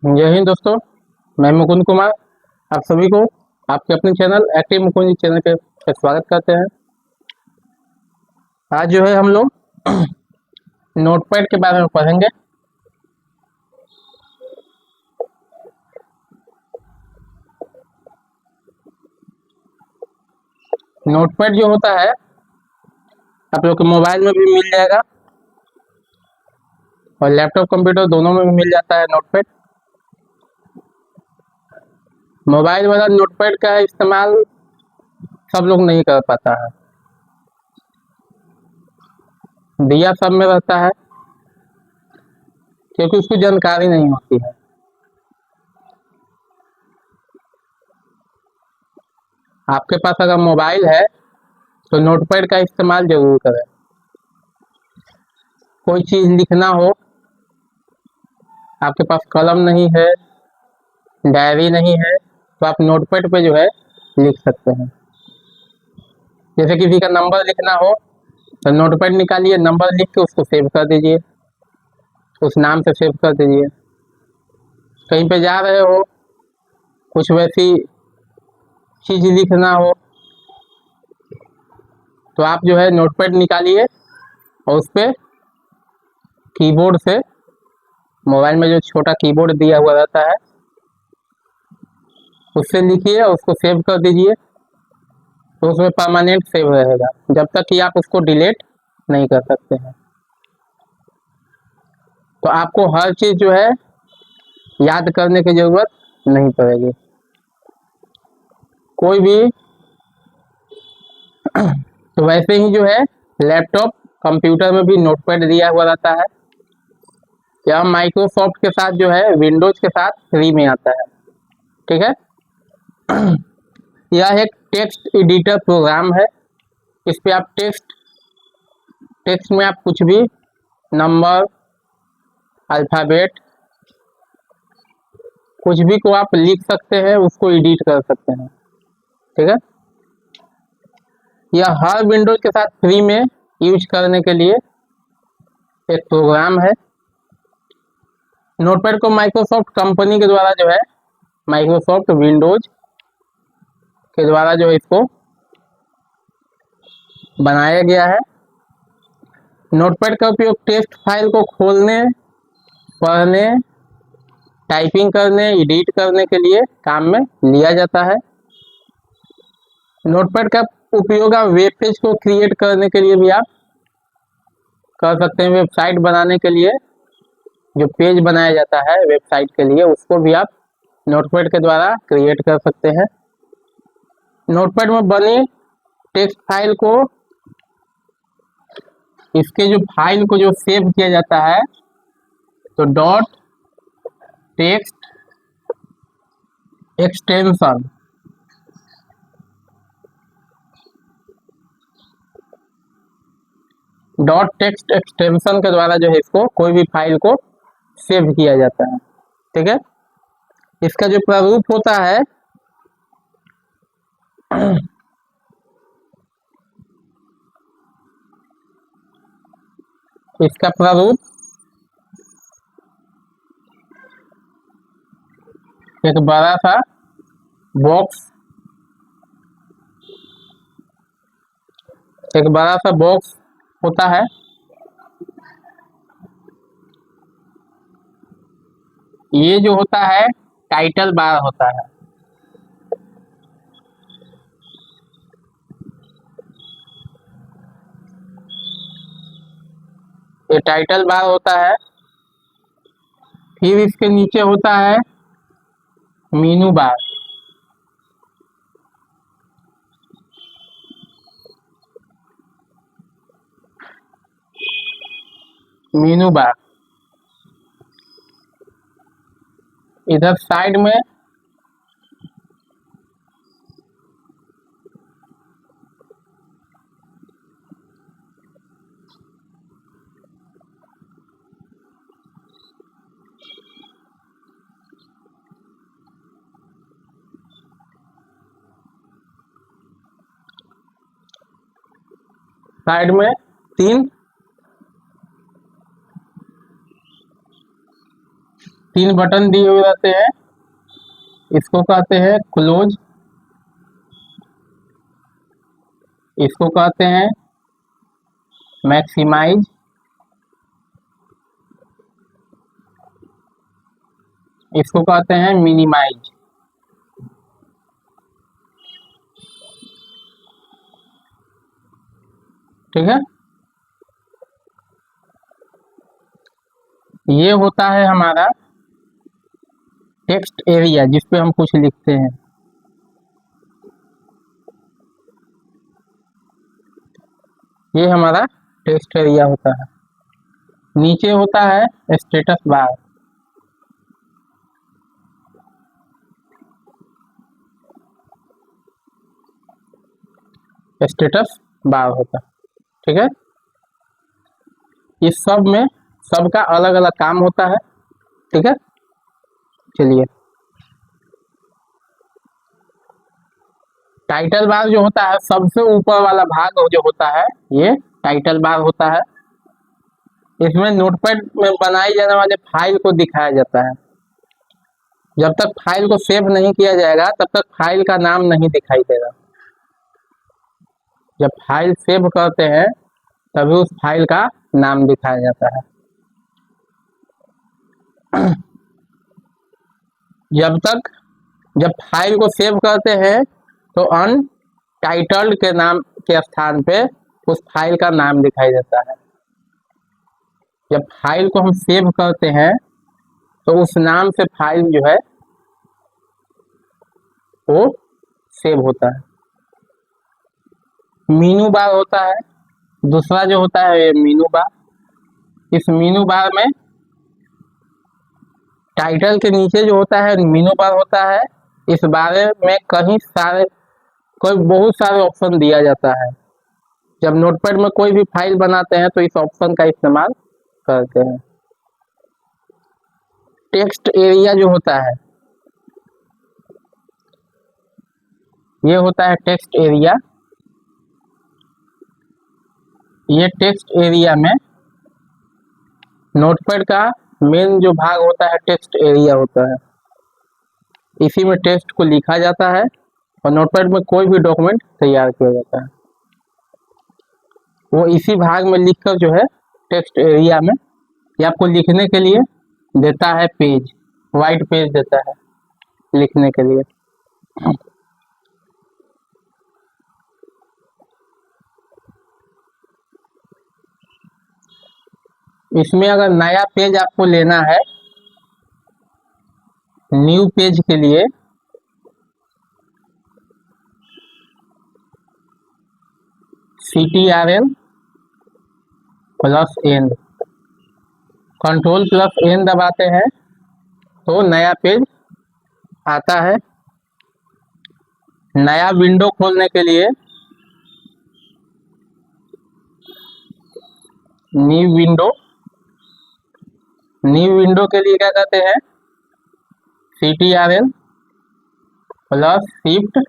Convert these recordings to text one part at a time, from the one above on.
जय हिंद दोस्तों। मैं मुकुंद कुमार आप सभी को आपके अपने चैनल एक्टिव मुकुंद जी चैनल पे स्वागत करते हैं। आज जो है हम लोग नोटपैड के बारे में पढ़ेंगे। नोटपैड जो होता है आप लोग के मोबाइल में भी मिल जाएगा और लैपटॉप कंप्यूटर दोनों में भी मिल जाता है नोटपैड। मोबाइल वाला नोटपैड का इस्तेमाल सब लोग नहीं कर पाता है, दिया सब में रहता है क्योंकि उसकी जानकारी नहीं होती है। आपके पास अगर मोबाइल है तो नोटपैड का इस्तेमाल जरूर करें। कोई चीज़ लिखना हो, आपके पास कलम नहीं है, डायरी नहीं है, तो आप नोटपैड पे जो है लिख सकते हैं। जैसे किसी का नंबर लिखना हो तो नोटपैड निकालिए, नंबर लिख के उसको सेव कर दीजिए, उस नाम से सेव कर दीजिए। कहीं पे जा रहे हो, कुछ वैसी चीज़ लिखना हो तो आप जो है नोटपैड निकालिए और उस पर कीबोर्ड से, मोबाइल में जो छोटा कीबोर्ड दिया हुआ रहता है उससे लिखिए और उसको सेव कर दीजिए, तो उसमें परमानेंट सेव रहेगा जब तक कि आप उसको डिलीट नहीं कर सकते हैं। तो आपको हर चीज़ जो है याद करने की ज़रूरत नहीं पड़ेगी। कोई भी तो वैसे ही जो है लैपटॉप कंप्यूटर में भी नोटपैड दिया हुआ रहता है। यह माइक्रोसॉफ्ट के साथ जो है विंडोज के साथ फ्री में आता है। ठीक है। यह एक टेक्स्ट एडिटर प्रोग्राम है। इस पे आप टेक्स्ट में आप कुछ भी नंबर, अल्फ़ाबेट, कुछ भी को आप लिख सकते हैं, उसको एडिट कर सकते हैं। ठीक है। यह हर विंडोज के साथ फ्री में यूज करने के लिए एक प्रोग्राम है। नोटपैड को माइक्रोसॉफ्ट कंपनी के द्वारा जो है, माइक्रोसॉफ्ट विंडोज के द्वारा जो इसको बनाया गया है। नोटपैड का उपयोग टेक्स्ट फाइल को खोलने, पढ़ने, टाइपिंग करने, एडिट करने के लिए काम में लिया जाता है। नोटपैड का उपयोग आप वेब पेज को क्रिएट करने के लिए भी आप कर सकते हैं। वेबसाइट बनाने के लिए जो पेज बनाया जाता है वेबसाइट के लिए, उसको भी आप नोटपैड के द्वारा क्रिएट कर सकते हैं। नोटपैड में बनी टेक्स्ट फाइल को, इसके जो फाइल को जो सेव किया जाता है तो dot text extension, dot text extension के द्वारा जो है इसको कोई भी फाइल को सेव किया जाता है। ठीक है। इसका जो प्रारूप होता है इसका प्रारूप एक बड़ा सा बॉक्स, एक बड़ा सा बॉक्स होता है। ये जो होता है टाइटल बार होता है। ये टाइटल बार होता है। फिर इसके नीचे होता है मीनू बार। मीनू बार इधर साइड में तीन तीन बटन दिए हुए रहते हैं, इसको कहते हैं क्लोज, इसको कहते हैं मैक्सिमाइज, इसको कहते हैं मिनिमाइज। ठीक है, ये होता है हमारा टेक्स्ट एरिया जिसपे हम कुछ लिखते हैं। ये हमारा टेक्स्ट एरिया होता है। नीचे होता है स्टेटस बार, स्टेटस बार होता है। ठीक है, इस सब में सबका अलग अलग काम होता है। ठीक है, चलिए टाइटल बार जो होता है सबसे ऊपर वाला भाग जो होता है ये टाइटल बार होता है। इसमें नोटपैड में बनाई जाने वाले फाइल को दिखाया जाता है। जब तक फाइल को सेव नहीं किया जाएगा तब तक फाइल का नाम नहीं दिखाई देगा। जब फाइल सेव करते हैं तभी उस फाइल का नाम दिखाया जाता है। जब फाइल को सेव करते हैं तो अनटाइटल्ड के नाम के स्थान पे उस फाइल का नाम दिखाई देता है। जब फाइल को हम सेव करते हैं तो उस नाम से फाइल जो है वो सेव होता है। मीनू बार होता है दूसरा जो होता है ये मीनू बार। इस मीनू बार में टाइटल के नीचे जो होता है मीनू बार होता है। इस बारे में बहुत सारे ऑप्शन दिया जाता है। जब नोटपैड में कोई भी फाइल बनाते हैं तो इस ऑप्शन का इस्तेमाल करते हैं। टेक्स्ट एरिया जो होता है ये होता है टेक्स्ट एरिया। ये टेक्स्ट एरिया में नोटपैड का मेन जो भाग होता है टेक्स्ट एरिया होता है। इसी में टेक्स्ट को लिखा जाता है और नोटपैड में कोई भी डॉक्यूमेंट तैयार किया जाता है वो इसी भाग में लिखकर जो है टेक्स्ट एरिया में ये आपको लिखने के लिए देता है पेज, वाइट पेज देता है लिखने के लिए। इसमें अगर नया पेज आपको लेना है न्यू पेज के लिए CTRL plus N, control plus N दबाते हैं तो नया पेज आता है। नया विंडो खोलने के लिए न्यू विंडो के लिए क्या कहते हैं CTRL plus shift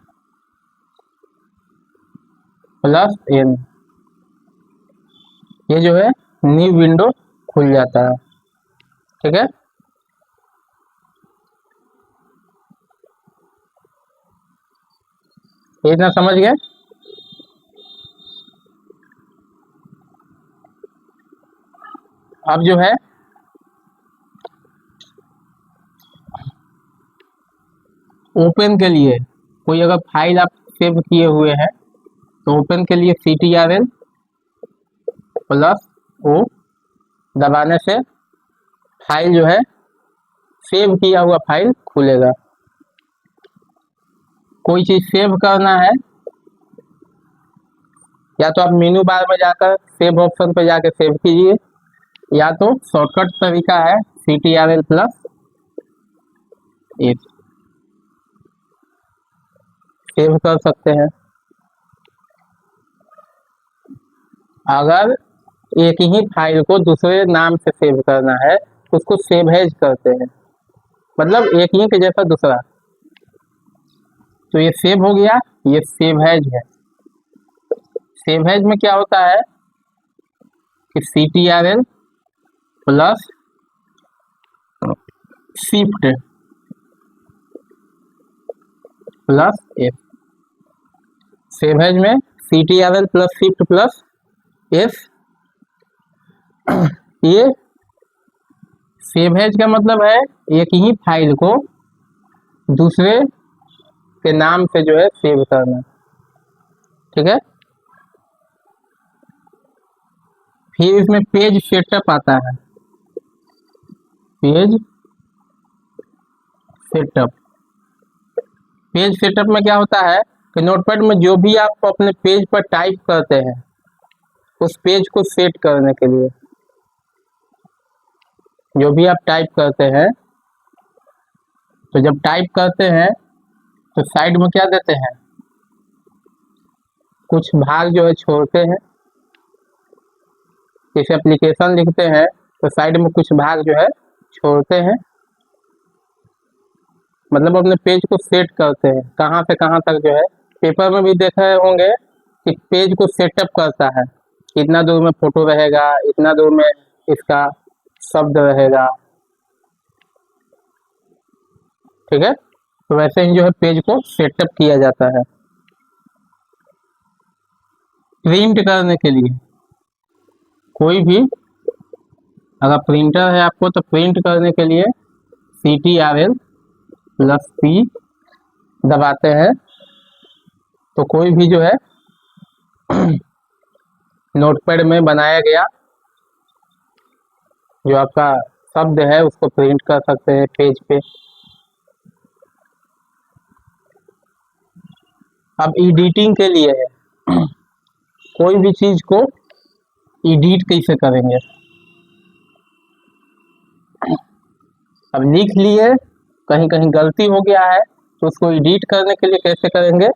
plus N, ये जो है न्यू विंडो खुल जाता है। ठीक है, ये इतना समझ गए। अब जो है ओपन के लिए कोई अगर फाइल आप सेव किए हुए हैं तो ओपन के लिए CTRL प्लस ओ दबाने से फाइल जो है सेव किया हुआ फाइल खुलेगा। कोई चीज सेव करना है या तो आप मेनू बार में जाकर सेव ऑप्शन पे जाकर सेव कीजिए या तो शॉर्टकट तरीका है CTRL प्लस एच, सेव कर सकते हैं। अगर एक ही फाइल को दूसरे नाम से सेव करना है उसको सेव एज कहते हैं, मतलब एक ही के जैसा दूसरा। तो ये सेव हो गया, ये सेव एज है। सेव एज में क्या होता है कि CTRL plus shift plus F. Save as में CTRL plus shift plus F. ये सेवहेज का मतलब है एक ही फाइल को दूसरे के नाम से जो है सेव करना, ठीक है। फिर इसमें पेज सेटअप आता है, पेज सेटअप। पेज सेटअप में क्या होता है कि नोटपैड में जो भी आप अपने पेज पर टाइप करते हैं उस पेज को सेट करने के लिए, जो भी आप टाइप करते हैं, तो जब टाइप करते हैं तो साइड में क्या देते हैं, कुछ भाग जो है छोड़ते हैं। जैसे एप्लीकेशन लिखते हैं तो साइड में कुछ भाग जो है छोड़ते हैं, मतलब अपने पेज को सेट करते हैं कहाँ से कहाँ तक जो है। पेपर में भी देखे होंगे कि पेज को सेटअप करता है, इतना दूर में फोटो रहेगा, इतना दूर में इसका शब्द रहेगा, ठीक है। तो वैसे ही जो है पेज को सेटअप किया जाता है। प्रिंट करने के लिए कोई भी अगर प्रिंटर है आपको तो प्रिंट करने के लिए CTRL प्लस P दबाते हैं तो कोई भी जो है नोटपैड में बनाया गया जो आपका शब्द है उसको प्रिंट कर सकते हैं पेज पे। अब एडिटिंग के लिए है, कोई भी चीज को एडिट कैसे करेंगे। अब लिख लिए, कहीं कहीं गलती हो गया है तो उसको एडिट करने के लिए कैसे करेंगे,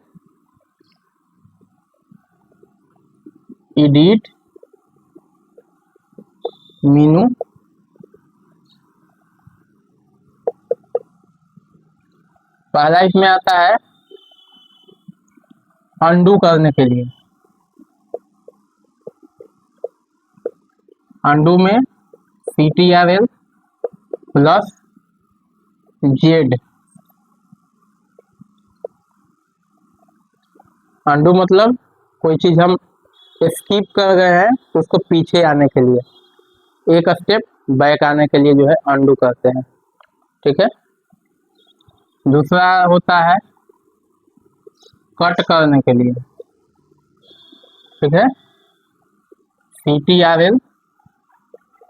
एडिट मेनू, पहला इसमें आता है अनडू करने के लिए। अनडू में CTRL प्लस Z। अनडू मतलब कोई चीज हम स्किप कर गए हैं तो उसको पीछे आने के लिए, एक स्टेप बैक आने के लिए जो है अनडू करते हैं, ठीक है। दूसरा होता है कट करने के लिए, ठीक है। CTRL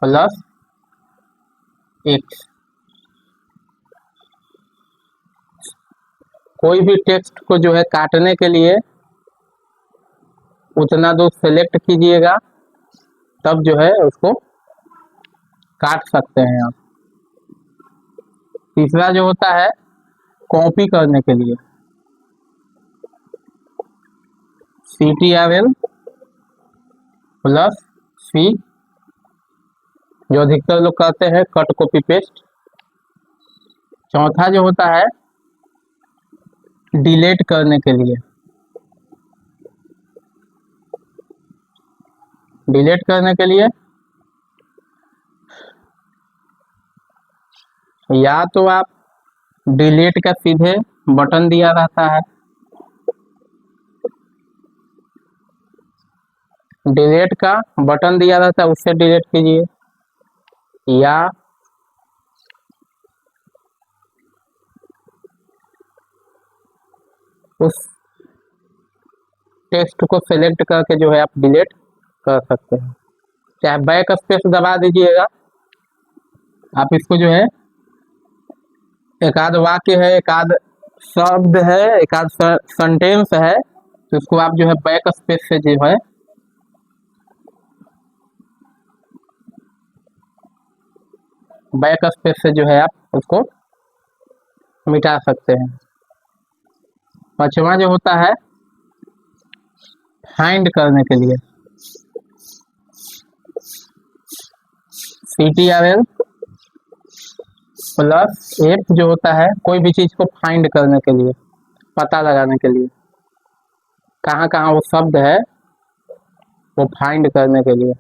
plus X। कोई भी टेक्स्ट को जो है काटने के लिए उतना दूर सेलेक्ट कीजिएगा तब जो है उसको काट सकते हैं आप। तीसरा जो होता है कॉपी करने के लिए CTRL प्लस C, जो अधिकतर लोग करते हैं कट कॉपी पेस्ट। चौथा जो होता है डिलीट करने के लिए, डिलीट करने के लिए या तो आप डिलीट का सीधे बटन दिया रहता है, डिलीट का बटन दिया रहता है उससे डिलीट कीजिए, या उस टेक्स्ट को सेलेक्ट करके जो है आप डिलीट कर सकते हैं। चाहे बैक स्पेस दबा दीजिएगा, आप इसको जो है एक आध वाक्य है, एक आध शब्द है, एक आध सेंटेंस है तो इसको आप जो है बैक स्पेस से जो है बैक स्पेस से जो है आप उसको मिटा सकते हैं। पांचवा जो होता है फाइंड करने के लिए CTRL प्लस F जो होता है कोई भी चीज को फाइंड करने के लिए, पता लगाने के लिए कहाँ कहाँ वो शब्द है वो फाइंड करने के लिए।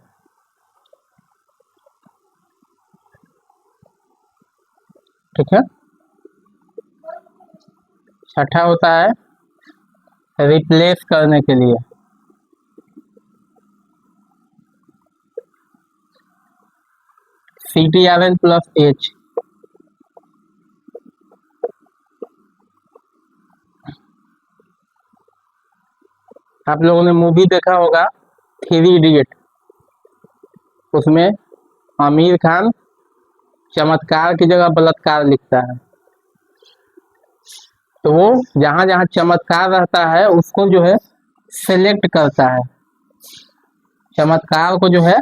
ठीक है। छठा होता है रिप्लेस करने के लिए। CTRL plus H। आप लोगों ने मूवी देखा होगा थ्री इडियट, उसमें आमिर खान चमत्कार की जगह बलात्कार लिखता है, तो वो जहां जहां चमत्कार रहता है उसको जो है सेलेक्ट करता है। चमत्कार को जो है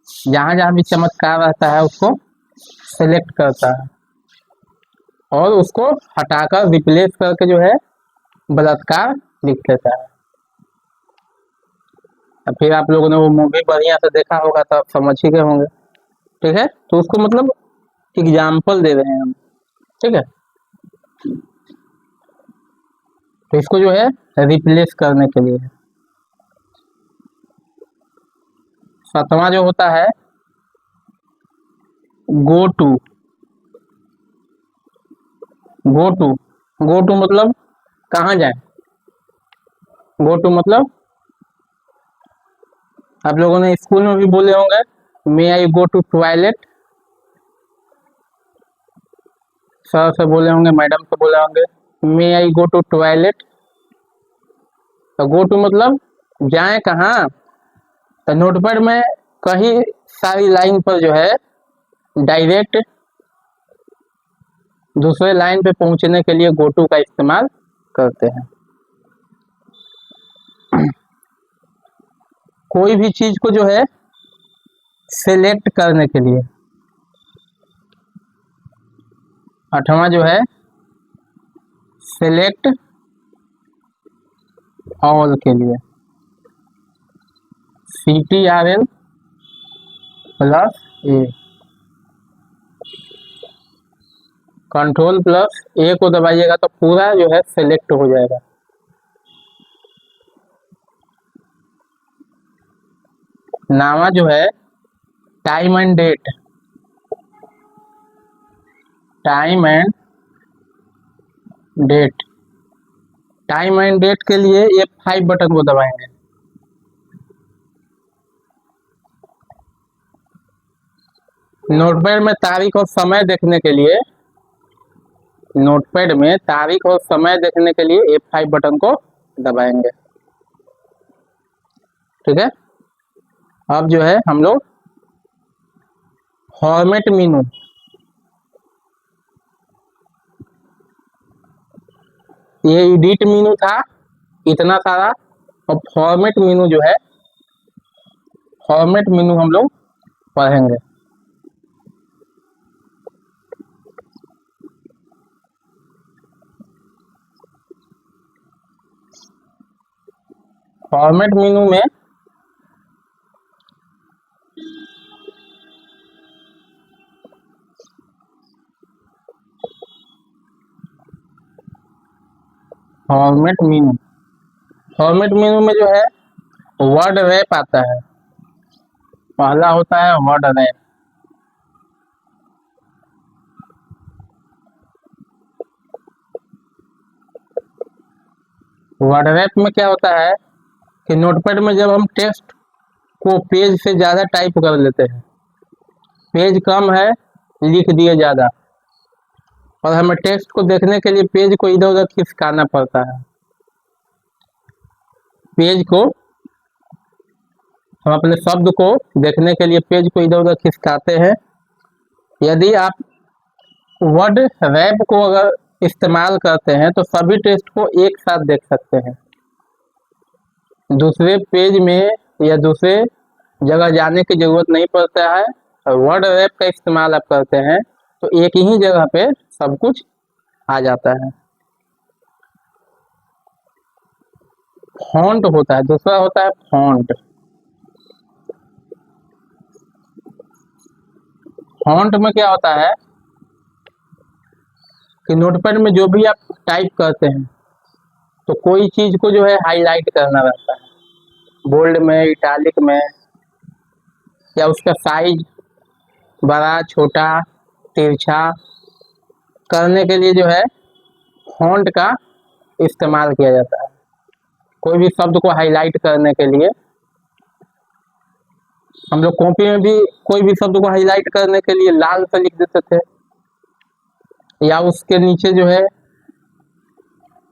जहां जहां भी चमत्कार रहता है उसको सेलेक्ट करता है और उसको हटाकर रिप्लेस करके जो है बलात्कार लिख देता है। फिर आप लोगों ने वो मूवी बढ़िया से देखा होगा तो आप समझ ही गए होंगे। ठीक है, तो उसको मतलब एग्जाम्पल दे रहे हैं हम। ठीक है, तो इसको जो है रिप्लेस करने के लिए। सातवां जो होता है go to. Go to, go to मतलब कहाँ जाए। गो टू मतलब आप लोगों ने स्कूल में भी बोले होंगे मे आई गो टू टॉयलेट। सर से बोले होंगे, मैडम से बोले होंगे मे आई गो टू टॉयलेट। तो गो टू मतलब जाए कहाँ। तो नोटपैड में कहीं सारी लाइन पर जो है डायरेक्ट दूसरे लाइन पे पहुंचने के लिए गो टू का इस्तेमाल करते हैं। कोई भी चीज को जो है सिलेक्ट करने के लिए। आठवां जो है सिलेक्ट ऑल के लिए। CTRL plus A। Control plus A को दबाइएगा तो पूरा जो है सिलेक्ट हो जाएगा। नामा जो है time and date. Time and date, time and date के लिए F5 बटन को दबाएंगे। नोटपैड में तारीख और समय देखने के लिए, नोटपैड में तारीख और समय देखने के लिए F5 बटन को दबाएंगे। ठीक है, अब जो है हम लोग फॉर्मेट मेनू। ये एडिट मेनू था इतना सारा, और फॉर्मेट मेनू जो है, फॉर्मेट मेनू हम लोग पढ़ेंगे। फॉर्मेट मेनू में फॉर्मेट मेनू, फॉर्मेट मेनू में जो है वर्ड रैप आता है। पहला होता है वर्ड रैप। वर्ड रैप में क्या होता है कि नोटपैड में जब हम टेक्स्ट को पेज से ज़्यादा टाइप कर लेते हैं, पेज कम है लिख दिए ज़्यादा, और हमें टेक्स्ट को देखने के लिए पेज को इधर उधर खिसकाना पड़ता है। पेज को हम अपने शब्द को देखने के लिए पेज को इधर उधर खिसकाते हैं। यदि आप वर्ड रैप को अगर इस्तेमाल करते हैं तो सभी टेक्स्ट को एक साथ देख सकते हैं। दूसरे पेज में या दूसरे जगह जाने की जरूरत नहीं पड़ता है। और वर्ड रैप का इस्तेमाल आप करते हैं तो एक ही जगह पे सब कुछ आ जाता है। फॉन्ट होता है, दूसरा होता है फॉन्ट। फॉन्ट में क्या होता है कि नोटपैड में जो भी आप टाइप करते हैं तो कोई चीज को जो है हाईलाइट करना रहता है, बोल्ड में, इटालिक में, या उसका साइज बड़ा छोटा तिरछा करने के लिए जो है फॉन्ट का इस्तेमाल किया जाता है। कोई भी शब्द को हाईलाइट करने के लिए हम लोग कॉपी में भी कोई भी शब्द को हाईलाइट करने के लिए लाल से लिख देते थे, या उसके नीचे जो है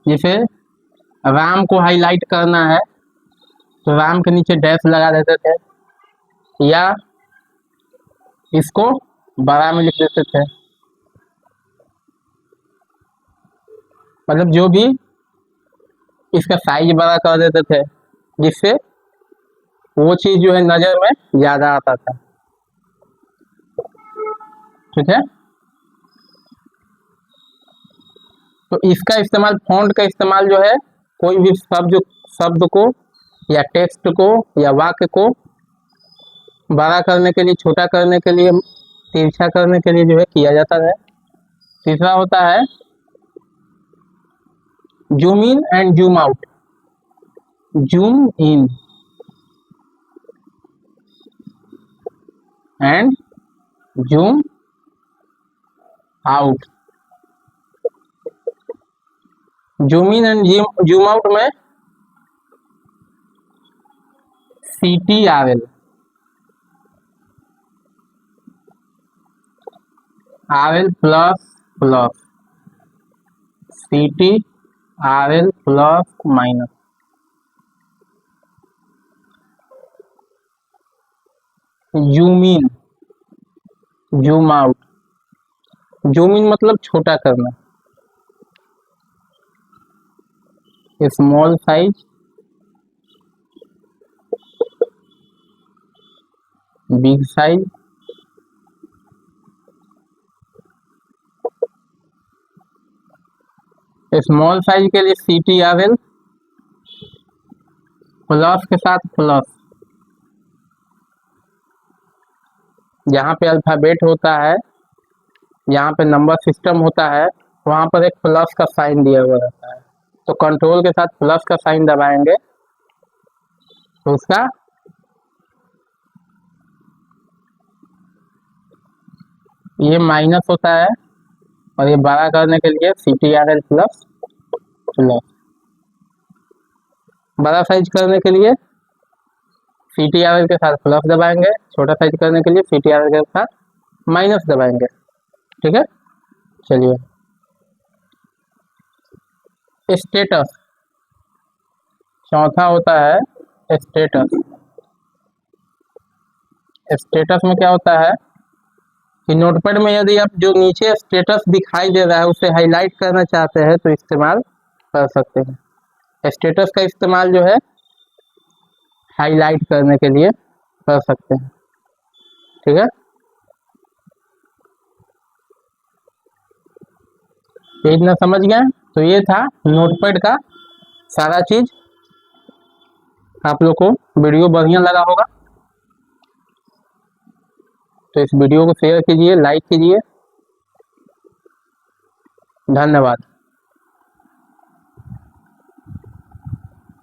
जैसे राम को हाईलाइट करना है तो राम के नीचे डैश लगा देते थे, या इसको बड़ा में लिख देते थे। मतलब जो भी इसका साइज बड़ा कर देते थे जिससे वो चीज जो है नजर में ज्यादा आता था। ठीक है, तो इसका इस्तेमाल, फॉन्ट का इस्तेमाल जो है कोई भी शब्द को या टेक्स्ट को या वाक्य को बड़ा करने के लिए, छोटा करने के लिए, तिरछा करने के लिए जो है किया जाता है। तीसरा होता है zoom in and zoom out. Zoom in and zoom out. Zoom in and zoom out में CTRL plus CTRL plus minus. Zoom in, zoom out. Zoom in मतलब छोटा करना, small size, big size. Small size के लिए CTRL plus के साथ plus, जहाँ पे अल्फाबेट होता है, यहाँ पे नंबर सिस्टम होता है, वहाँ पर एक प्लस का साइन दिया हुआ रहता है। तो कंट्रोल के साथ प्लस का साइन दबाएंगे तो उसका ये माइनस होता है, और ये बड़ा करने के लिए CTRL प्लस प्लस। बड़ा साइज करने के लिए CTRL के साथ प्लस दबाएंगे, छोटा साइज करने के लिए CTRL के साथ माइनस दबाएंगे। ठीक है, चलिए स्टेटस। चौथा होता है स्टेटस। स्टेटस में क्या होता है कि नोटपैड में यदि आप जो नीचे स्टेटस दिखाई दे रहा है उसे हाईलाइट करना चाहते हैं तो इस्तेमाल कर सकते हैं। स्टेटस का इस्तेमाल जो है हाईलाइट करने के लिए कर सकते हैं। ठीक है, ये इतना समझ गए। तो ये था नोटपैड का सारा चीज। आप लोग को वीडियो बढ़िया लगा होगा तो इस वीडियो को शेयर कीजिए, लाइक कीजिए। धन्यवाद।